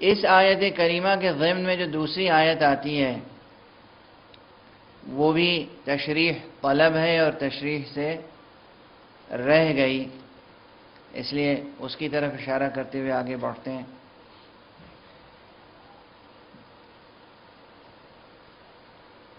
اس آیت کریمہ کے ضمن میں جو دوسری آیت آتی ہے وہ بھی تشریح طلب ہے اور تشریح سے رہ گئی، اس لیے اس کی طرف اشارہ کرتے ہوئے آگے بڑھتے ہیں۔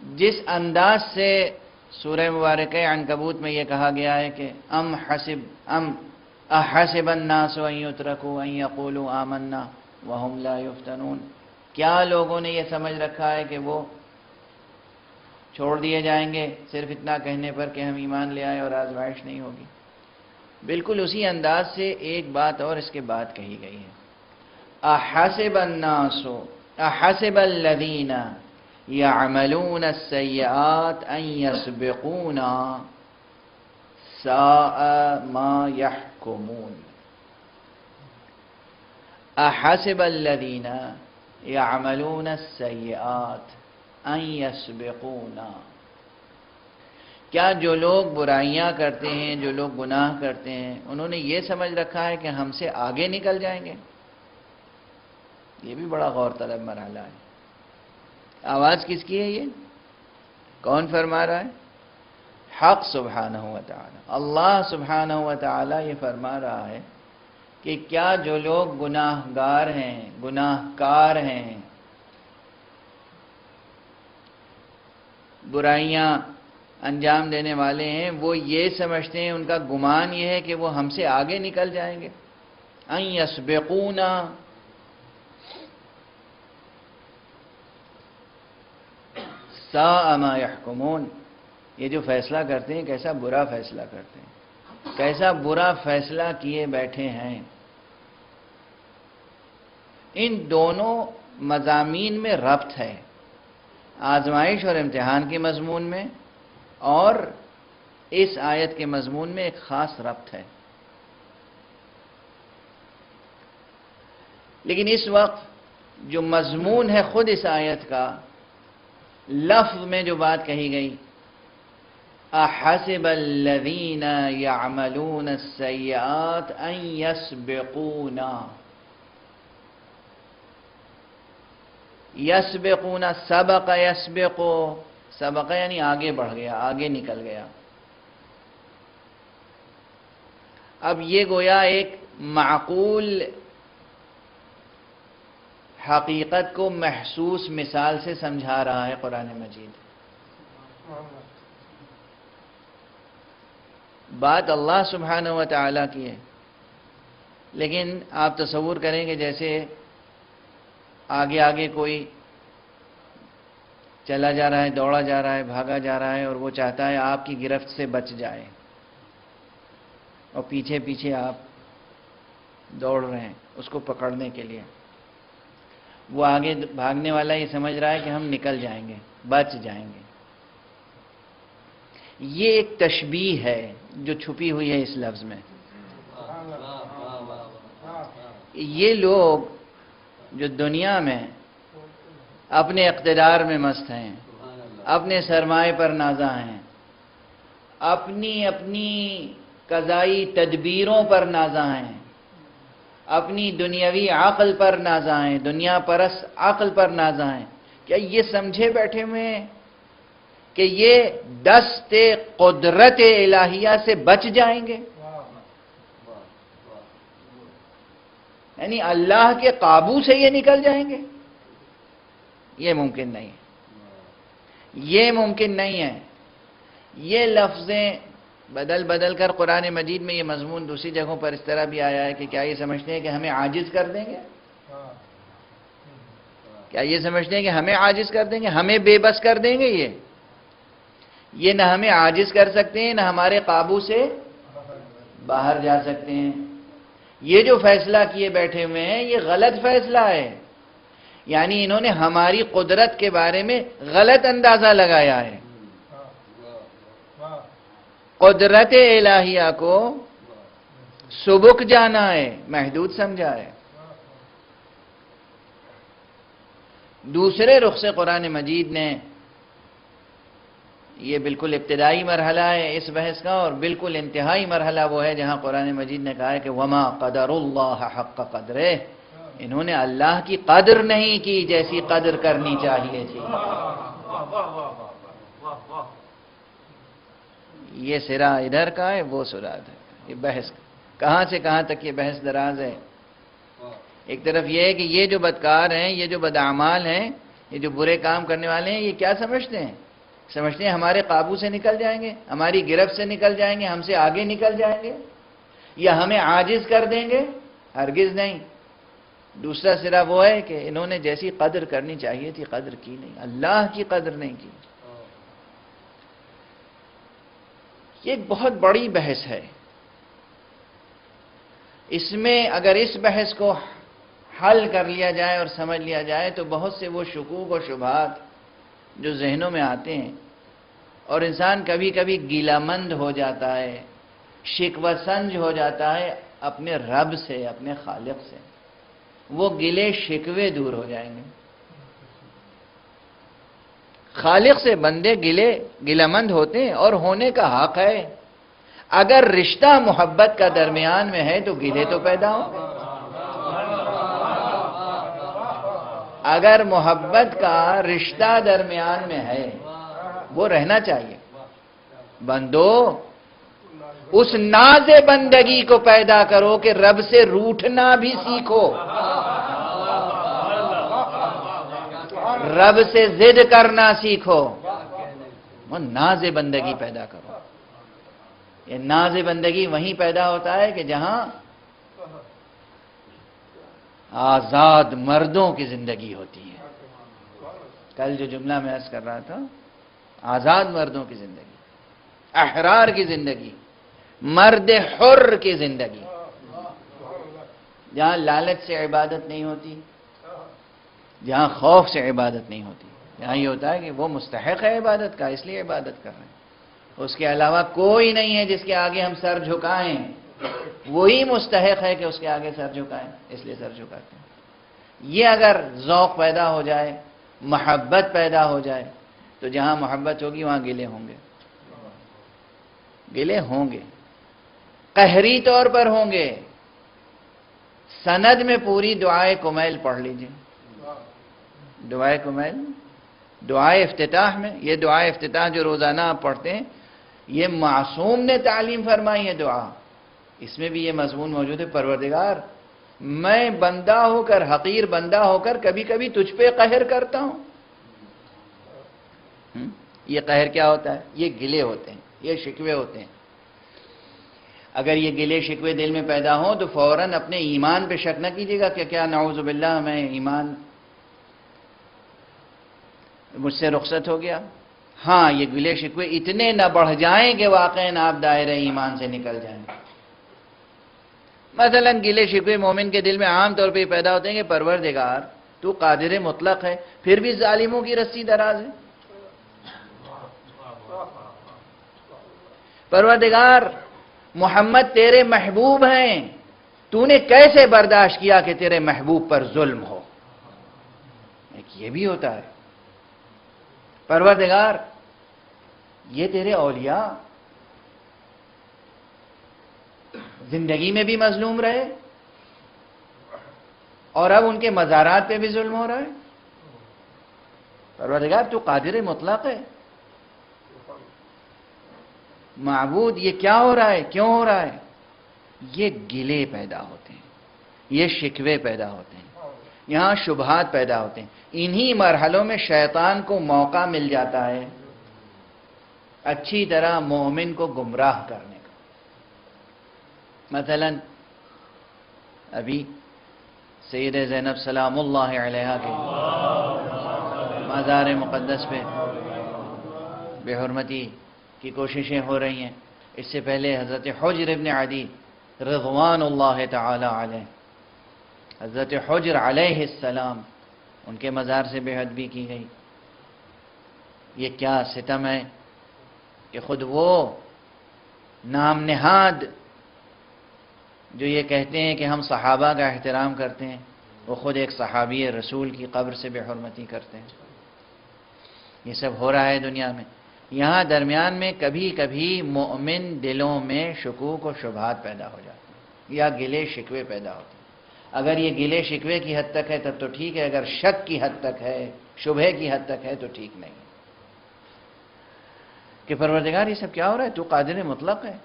جس انداز سے سورہ مبارکہ عنکبوت میں یہ کہا گیا ہے کہ احسب الناس ان یترکوا ان یقولوا آمنا وهم لا یفتنون، کیا لوگوں نے یہ سمجھ رکھا ہے کہ وہ چھوڑ دیے جائیں گے صرف اتنا کہنے پر کہ ہم ایمان لے آئے اور آزمائش نہیں ہوگی؟ بالکل اسی انداز سے ایک بات اور اس کے بعد کہی گئی ہے، احسب الناس احسب الذین یعملون السیئات ان یسبقونا ساء ما یحکمون۔ احسب الذین یعملون السیئات ان یسبقونا، کیا جو لوگ برائیاں کرتے ہیں، جو لوگ گناہ کرتے ہیں، انہوں نے یہ سمجھ رکھا ہے کہ ہم سے آگے نکل جائیں گے؟ یہ بھی بڑا غور طلب مرحلہ ہے۔ آواز کس کی ہے؟ یہ کون فرما رہا ہے؟ حق سبحانہ و تعالی، اللہ سبحانہ و تعالی یہ فرما رہا ہے کہ کیا جو لوگ گناہ گار ہیں، گناہ کار ہیں، برائیاں انجام دینے والے ہیں، وہ یہ سمجھتے ہیں، ان کا گمان یہ ہے کہ وہ ہم سے آگے نکل جائیں گے؟ ان یسبقونا، ساء ما یحکمون، یہ جو فیصلہ کرتے ہیں کیسا برا فیصلہ کرتے ہیں، کیسا برا فیصلہ کیے بیٹھے ہیں۔ ان دونوں مضامین میں ربط ہے، آزمائش اور امتحان کے مضمون میں اور اس آیت کے مضمون میں ایک خاص ربط ہے۔ لیکن اس وقت جو مضمون ہے خود اس آیت کا، لفظ میں جو بات کہی گئی، احسب الذین یعملون السیئات ان یسبقونا، یسبقونا، سبق یسبقو، سبق یعنی آگے بڑھ گیا، آگے نکل گیا۔ اب یہ گویا ایک معقول حقیقت کو محسوس مثال سے سمجھا رہا ہے قرآن مجید۔ بات اللہ سبحانہ و تعالیٰ کی ہے، لیکن آپ تصور کریں کہ جیسے آگے آگے کوئی چلا جا رہا ہے، دوڑا جا رہا ہے، بھاگا جا رہا ہے، اور وہ چاہتا ہے آپ کی گرفت سے بچ جائے، اور پیچھے پیچھے آپ دوڑ رہے ہیں اس کو پکڑنے کے لیے۔ وہ آگے بھاگنے والا یہ سمجھ رہا ہے کہ ہم نکل جائیں گے، بچ جائیں گے۔ یہ ایک تشبیہ ہے جو چھپی ہوئی ہے اس لفظ میں۔ یہ لوگ جو دنیا میں اپنے اقتدار میں مست ہیں، اپنے سرمایہ پر نازاں ہیں، اپنی قضائی تدبیروں پر نازاں ہیں، اپنی دنیاوی عقل پر نازاں ہیں، دنیا پرست عقل پر نازاں ہیں، کیا یہ سمجھے بیٹھے ہوئے ہیں کہ یہ دست قدرت الہیہ سے بچ جائیں گے؟ یعنی اللہ کے قابو سے یہ نکل جائیں گے؟ یہ ممکن نہیں ہے، یہ ممکن نہیں ہے۔ یہ لفظیں بدل بدل کر قرآن مجید میں یہ مضمون دوسری جگہوں پر اس طرح بھی آیا ہے کہ کیا یہ سمجھتے ہیں کہ ہمیں عاجز کر دیں گے؟ کیا یہ سمجھتے ہیں کہ ہمیں عاجز کر دیں گے، ہمیں بے بس کر دیں گے؟ یہ نہ ہمیں عاجز کر سکتے ہیں، نہ ہمارے قابو سے باہر جا سکتے ہیں۔ یہ جو فیصلہ کیے بیٹھے ہوئے ہیں یہ غلط فیصلہ ہے، یعنی انہوں نے ہماری قدرت کے بارے میں غلط اندازہ لگایا ہے، قدرت الہیہ کو سبک جانا ہے، محدود سمجھا ہے۔ دوسرے رخ سے قرآن مجید نے یہ بالکل ابتدائی مرحلہ ہے اس بحث کا، اور بالکل انتہائی مرحلہ وہ ہے جہاں قرآن مجید نے کہا ہے کہ وما قدر اللہ حق قدرہ، انہوں نے اللہ کی قدر نہیں کی جیسی قدر کرنی چاہیے تھی۔ یہ سرا ادھر کا ہے، وہ سرا ادھر کا۔ یہ بحث کہاں سے کہاں تک یہ بحث دراز ہے۔ ایک طرف یہ ہے کہ یہ جو بدکار ہیں، یہ جو بدعمال ہیں، یہ جو برے کام کرنے والے ہیں، یہ کیا سمجھتے ہیں؟ سمجھتے ہیں ہمارے قابو سے نکل جائیں گے، ہماری گرفت سے نکل جائیں گے، ہم سے آگے نکل جائیں گے، یا ہمیں عاجز کر دیں گے؟ ہرگز نہیں۔ دوسرا سرا وہ ہے کہ انہوں نے جیسی قدر کرنی چاہیے تھی قدر کی نہیں، اللہ کی قدر نہیں کی۔ یہ ایک بہت بڑی بحث ہے۔ اس میں اگر اس بحث کو حل کر لیا جائے اور سمجھ لیا جائے تو بہت سے وہ شکوک و شبہات جو ذہنوں میں آتے ہیں، اور انسان کبھی کبھی گیلا مند ہو جاتا ہے، شکوہ سنج ہو جاتا ہے اپنے رب سے، اپنے خالق سے، وہ گلے شکوے دور ہو جائیں گے۔ خالق سے بندے گلہ مند ہوتے ہیں اور ہونے کا حق ہے۔ اگر رشتہ محبت کا درمیان میں ہے تو گلے تو پیدا ہوں گے۔ اگر محبت کا رشتہ درمیان میں ہے وہ رہنا چاہیے۔ بندو اس ناز بندگی کو پیدا کرو کہ رب سے روٹھنا بھی سیکھو، رب سے ضد کرنا سیکھو، وہ ناز بندگی پیدا کرو۔ یہ ناز بندگی وہیں پیدا ہوتا ہے کہ جہاں آزاد مردوں کی زندگی ہوتی ہے۔ کل جو جملہ میں عرض کر رہا تھا، آزاد مردوں کی زندگی، احرار کی زندگی، مرد حر کی زندگی، جہاں لالچ سے عبادت نہیں ہوتی، جہاں خوف سے عبادت نہیں ہوتی، جہاں یہ ہوتا ہے کہ وہ مستحق ہے عبادت کا، اس لیے عبادت کر رہے ہیں، اس کے علاوہ کوئی نہیں ہے جس کے آگے ہم سر جھکائیں، وہی مستحق ہے کہ اس کے آگے سر جھکائیں، اس لیے سر جھکاتے ہیں۔ یہ اگر ذوق پیدا ہو جائے، محبت پیدا ہو جائے، تو جہاں محبت ہوگی وہاں گلے ہوں گے، گلے ہوں گے، قہری طور پر ہوں گے۔ سند میں پوری دعائے کمیل پڑھ لیجئے، دعائے کمیل، دعائے افتتاح میں، یہ دعائے افتتاح جو روزانہ آپ پڑھتے ہیں، یہ معصوم نے تعلیم فرمائی ہے دعا، اس میں بھی یہ مضمون موجود ہے، پروردگار میں بندہ ہو کر، حقیر بندہ ہو کر کبھی کبھی تجھ پہ قہر کرتا ہوں۔ یہ قہر کیا ہوتا ہے؟ یہ گلے ہوتے ہیں، یہ شکوے ہوتے ہیں۔ اگر یہ گلے شکوے دل میں پیدا ہوں تو فوراً اپنے ایمان پہ شک نہ کیجیے گا کہ کیا نعوذ باللہ میں ایمان مجھ سے رخصت ہو گیا۔ ہاں، یہ گلے شکوے اتنے نہ بڑھ جائیں کہ واقعاً آپ دائرہ ایمان سے نکل جائیں۔ مثلا گلے شکوے مومن کے دل میں عام طور پہ یہ پیدا ہوتے ہیں کہ پروردگار تو قادر مطلق ہے، پھر بھی ظالموں کی رسی دراز ہے۔ پروردگار محمد تیرے محبوب ہیں، تو نے کیسے برداشت کیا کہ تیرے محبوب پر ظلم ہو؟ ایک یہ بھی ہوتا ہے۔ پروردگار یہ تیرے اولیاء زندگی میں بھی مظلوم رہے اور اب ان کے مزارات پہ بھی ظلم ہو رہا ہے۔ پروردگار تو قادر مطلق ہے۔ معبود یہ کیا ہو رہا ہے، کیوں ہو رہا ہے؟ یہ گلے پیدا ہوتے ہیں، یہ شکوے پیدا ہوتے ہیں، یہاں شبہات پیدا ہوتے ہیں۔ انہی مرحلوں میں شیطان کو موقع مل جاتا ہے اچھی طرح مومن کو گمراہ کرنے کا۔ مثلا ابھی سید زینب سلام اللہ علیہا کے مزار مقدس پہ بے حرمتی کی کوششیں ہو رہی ہیں۔ اس سے پہلے حضرت حجر ابن عدی رضوان اللہ تعالی علیہ، حضرت حجر علیہ السلام، ان کے مزار سے بے ادبی کی گئی۔ یہ کیا ستم ہے کہ خود وہ نام نہاد جو یہ کہتے ہیں کہ ہم صحابہ کا احترام کرتے ہیں، وہ خود ایک صحابی رسول کی قبر سے بے حرمتی کرتے ہیں۔ یہ سب ہو رہا ہے دنیا میں۔ یہاں درمیان میں کبھی کبھی مومن دلوں میں شکوک و شبہات پیدا ہو جاتے ہیں یا گلے شکوے پیدا ہوتے ہیں۔ اگر یہ گلے شکوے کی حد تک ہے تب تو ٹھیک ہے، اگر شک کی حد تک ہے، شبہ کی حد تک ہے تو ٹھیک نہیں کہ پروردگار یہ سب کیا ہو رہا ہے، تو قادر مطلق ہے۔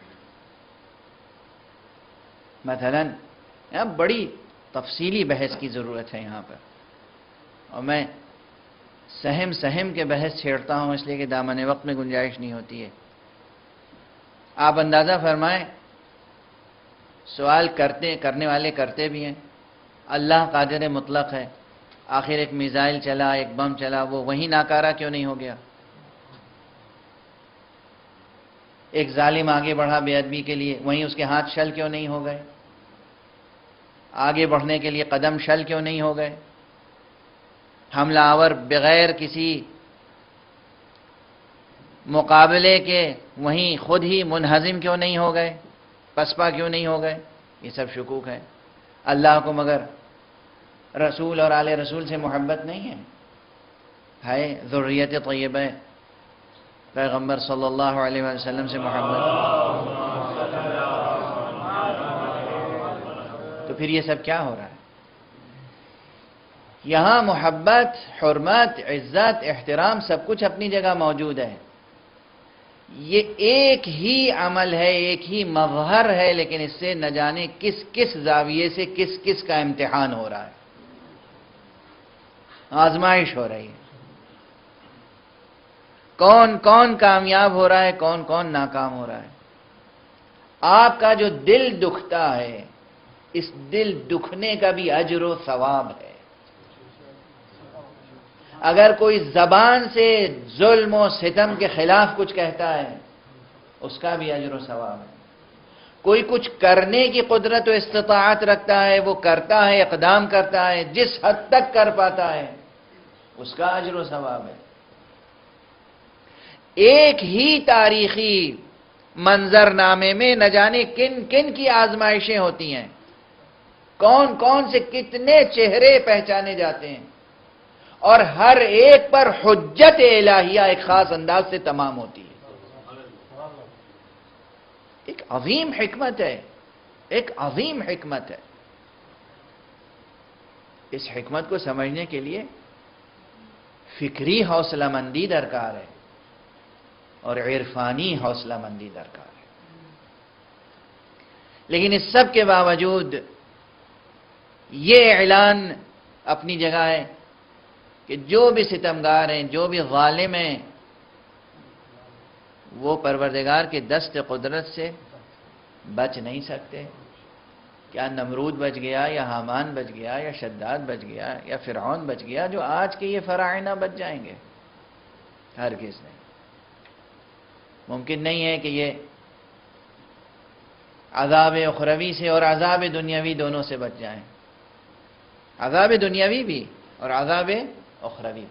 مثلا یہاں بڑی تفصیلی بحث کی ضرورت ہے یہاں پر، اور میں سہم کے بحث چھیڑتا ہوں اس لیے کہ دامن وقت میں گنجائش نہیں ہوتی ہے۔ آپ اندازہ فرمائیں، سوال کرنے والے کرتے بھی ہیں، اللہ قادر مطلق ہے، آخر ایک میزائل چلا، ایک بم چلا، وہ وہیں ناکارہ کیوں نہیں ہو گیا؟ ایک ظالم آگے بڑھا بے ادبی کے لیے، وہیں اس کے ہاتھ شل کیوں نہیں ہو گئے؟ آگے بڑھنے کے لیے قدم شل کیوں نہیں ہو گئے؟ حملہ آور بغیر کسی مقابلے کے وہیں خود ہی منہزم کیوں نہیں ہو گئے؟ پسپا کیوں نہیں ہو گئے؟ یہ سب شکوک ہے۔ اللہ کو مگر رسول اور آل رسول سے محبت نہیں ہے ذریت طیبہ پیغمبر صلی اللہ علیہ وسلم سے محبت، تو پھر یہ سب کیا ہو رہا ہے؟ یہاں محبت، حرمت، عزت، احترام سب کچھ اپنی جگہ موجود ہے۔ یہ ایک ہی عمل ہے، ایک ہی مظہر ہے، لیکن اس سے نہ جانے کس کس زاویے سے کس کا امتحان ہو رہا ہے، آزمائش ہو رہی ہے۔ کون کامیاب ہو رہا ہے، کون ناکام ہو رہا ہے۔ آپ کا جو دل دکھتا ہے، اس دل دکھنے کا بھی اجر و ثواب ہے۔ اگر کوئی زبان سے ظلم و ستم کے خلاف کچھ کہتا ہے، اس کا بھی اجر و ثواب ہے۔ کوئی کچھ کرنے کی قدرت و استطاعت رکھتا ہے، وہ کرتا ہے، اقدام کرتا ہے، جس حد تک کر پاتا ہے، اس کا اجر و ثواب ہے۔ ایک ہی تاریخی منظرنامے میں نہ جانے کن کی آزمائشیں ہوتی ہیں، کون سے کتنے چہرے پہچانے جاتے ہیں، اور ہر ایک پر حجت الہیہ ایک خاص انداز سے تمام ہوتی ہے۔ ایک عظیم حکمت ہے، ایک عظیم حکمت ہے۔ اس حکمت کو سمجھنے کے لیے فکری حوصلہ مندی درکار ہے اور عرفانی حوصلہ مندی درکار ہے۔ لیکن اس سب کے باوجود یہ اعلان اپنی جگہ ہے کہ جو بھی ستمگار ہیں، جو بھی ظالم ہیں، وہ پروردگار کے دست قدرت سے بچ نہیں سکتے۔ کیا نمرود بچ گیا، یا حامان بچ گیا، یا شداد بچ گیا، یا فرعون بچ گیا جو آج کے یہ فراعنہ بچ جائیں گے؟ ہرگز نہیں۔ ممکن نہیں ہے کہ یہ عذاب اخروی سے اور عذاب دنیاوی دونوں سے بچ جائیں، عذاب دنیاوی بھی اور عذاب اخروی بھی۔